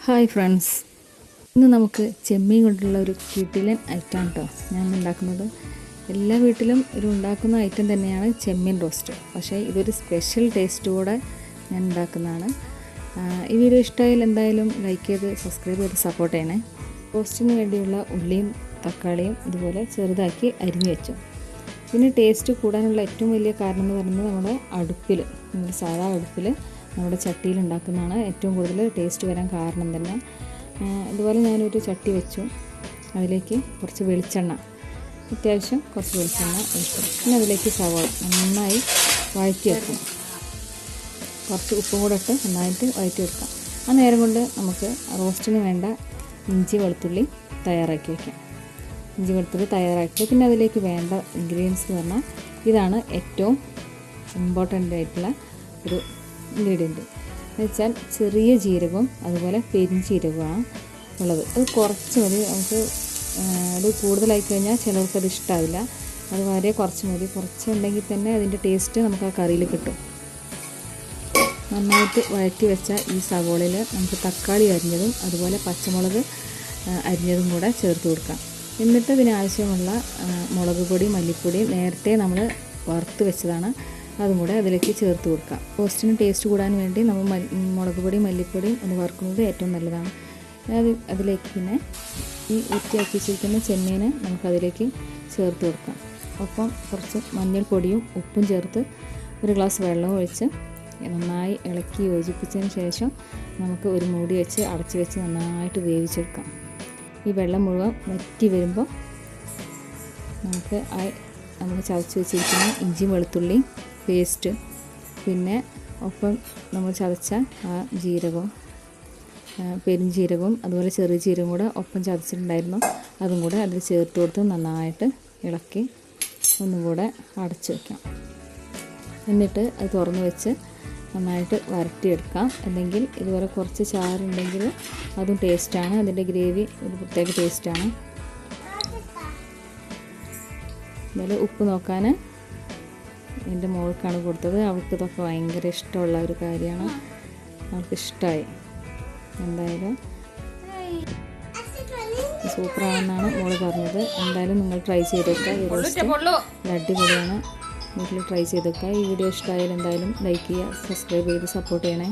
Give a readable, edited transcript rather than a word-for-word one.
Hi friends, ഇന്ന് നമുക്ക് ചെമ്മീൻ കൊണ്ടുള്ള ഒരു കിടിലൻ ഐറ്റം കേട്ടോ ഞാൻ ഉണ്ടാക്കുന്നത്. എല്ലാ വീട്ടിലും ഒരു ഉണ്ടാക്കുന്ന ഐറ്റം തന്നെയാണ് ചെമ്മീൻ റോസ്റ്റ്. പക്ഷേ ഇതൊരു സ്പെഷ്യൽ ടേസ്റ്റോടെ ഞാൻ ഉണ്ടാക്കുന്നതാണ്. ഈ വീഡിയോ ഇഷ്ടമായാൽ എന്തായാലും ലൈക്ക് ചെയ്ത് സബ്സ്ക്രൈബ് ചെയ്ത് സപ്പോർട്ട് ചെയ്യണേ. റോസ്റ്റിന് വേണ്ടിയുള്ള ഉള്ളിയും തക്കാളിയും ഇതുപോലെ ചെറുതാക്കി അരിഞ്ഞു വെച്ചു. പിന്നെ ടേസ്റ്റ് കൂടാനുള്ള ഏറ്റവും വലിയ കാരണം എന്ന് പറയുന്നത് നമ്മുടെ അടുപ്പിൽ, നമ്മുടെ സാധാ അടുപ്പിൽ നമ്മുടെ ചട്ടിയിൽ ഉണ്ടാക്കുന്നതാണ് ഏറ്റവും കൂടുതൽ ടേസ്റ്റ് വരാൻ കാരണം തന്നെ. ഇതുപോലെ ഞാനൊരു ചട്ടി വെച്ചു. അതിലേക്ക് കുറച്ച് വെളിച്ചെണ്ണ, അത്യാവശ്യം കുറച്ച് വെളിച്ചെണ്ണ ഒഴിച്ചു. പിന്നെ അതിലേക്ക് സവാള നന്നായി വഴറ്റി വെക്കണം. കുറച്ച് ഉപ്പും കൂടെ ഇട്ട് നന്നായിട്ട് വഴറ്റി വെക്കാം. ആ നേരം കൊണ്ട് നമുക്ക് റോസ്റ്റിന് വേണ്ട ഇഞ്ചി വെളുത്തുള്ളി തയ്യാറാക്കി വയ്ക്കാം. ഇഞ്ചി വെളുത്തുള്ളി തയ്യാറാക്കി പിന്നെ അതിലേക്ക് വേണ്ട ഇൻഗ്രീഡിയൻസ് എന്ന് പറഞ്ഞാൽ ഇതാണ് ഏറ്റവും ഇമ്പോർട്ടൻ്റ് ആയിട്ടുള്ള ഒരു ഇൻഗ്രീഡിയൻറ്റ് എന്ന് വെച്ചാൽ ചെറിയ ജീരകവും അതുപോലെ പെരിഞ്ചീരകമാണ് ഉള്ളത്. അത് കുറച്ച് മതി. നമുക്ക് അത് കൂടുതലായി കഴിഞ്ഞാൽ ചിലർക്കത് ഇഷ്ടമാവില്ല. അത് വളരെ കുറച്ച് മതി. കുറച്ചുണ്ടെങ്കിൽ തന്നെ അതിൻ്റെ ടേസ്റ്റ് നമുക്ക് ആ കറിയിൽ കിട്ടും. നന്നായിട്ട് വഴറ്റി വെച്ച ഈ സവോളയിൽ നമുക്ക് തക്കാളി അരിഞ്ഞതും അതുപോലെ പച്ചമുളക് അരിഞ്ഞതും കൂടെ ചേർത്ത് കൊടുക്കാം. എന്നിട്ട് ഇതിനാവശ്യമുള്ള മുളക് പൊടി മല്ലിപ്പൊടി നേരത്തെ നമ്മൾ വറുത്ത് വെച്ചതാണ്, അതും കൂടെ അതിലേക്ക് ചേർത്ത് കൊടുക്കാം. റോസ്റ്റിന് ടേസ്റ്റ് കൂടാൻ വേണ്ടി നമ്മൾ മുളക് പൊടി മല്ലിപ്പൊടിയും ഒന്ന് വറുക്കുന്നത് ഏറ്റവും നല്ലതാണ്. അതിലേക്ക് പിന്നെ ഈ വൃത്തിയാക്കി വെച്ചിരിക്കുന്ന ചെമ്മീന് നമുക്കതിലേക്ക് ചേർത്ത് കൊടുക്കാം. ഒപ്പം കുറച്ച് മഞ്ഞൾപ്പൊടിയും ഉപ്പും ചേർത്ത് ഒരു ഗ്ലാസ് വെള്ളം ഒഴിച്ച് നന്നായി ഇളക്കി യോജിപ്പിച്ചതിന് ശേഷം നമുക്ക് ഒരു മൂടി വെച്ച് അടച്ച് വെച്ച് നന്നായിട്ട് വേവിച്ചെടുക്കാം. ഈ വെള്ളം മുഴുവൻ വറ്റി വരുമ്പോൾ നമുക്ക് നമ്മൾ ചതച്ച് വെച്ചിരിക്കുന്ന ഇഞ്ചി വെളുത്തുള്ളി പേസ്റ്റ്, പിന്നെ ഒപ്പം നമ്മൾ ചതച്ച ആ ജീരകവും പെരിഞ്ചീരകവും അതുപോലെ ചെറിയ ജീരകം കൂടെ ഒപ്പം ചതച്ചിട്ടുണ്ടായിരുന്നു, അതും കൂടെ അതിൽ ചേർത്ത് കൊടുത്ത് നന്നായിട്ട് ഇളക്കി ഒന്നും കൂടെ അടച്ച് വയ്ക്കാം. എന്നിട്ട് അത് തുറന്ന് വെച്ച് നന്നായിട്ട് വരട്ടിയെടുക്കാം. അല്ലെങ്കിൽ ഇതുപോലെ കുറച്ച് ചാറുണ്ടെങ്കിൽ അതും ടേസ്റ്റാണ്. അതിൻ്റെ ഗ്രേവി ഒരു പ്രത്യേക ടേസ്റ്റാണ്. അതുപോലെ ഉപ്പ് നോക്കാൻ എൻ്റെ മോൾക്കാണ് കൊടുത്തത്. അവൾക്ക് ഇതൊക്കെ ഭയങ്കര ഇഷ്ടമുള്ള ഒരു കാര്യമാണ്. അവൾക്ക് ഇഷ്ടമായി. എന്തായാലും സൂപ്പറാണെന്നാണ് മോൾ പറഞ്ഞത്. എന്തായാലും നിങ്ങൾ ട്രൈ ചെയ്ത് വെക്കുക. ഈ റോസ്റ്റ് അടിപൊളിയാണ്. വീട്ടിൽ ട്രൈ ചെയ്ത് വെക്കുക. ഈ വീഡിയോ ഇഷ്ടമായാലും എന്തായാലും ലൈക്ക് ചെയ്യുക, സബ്സ്ക്രൈബ് ചെയ്ത് സപ്പോർട്ട് ചെയ്യണേ.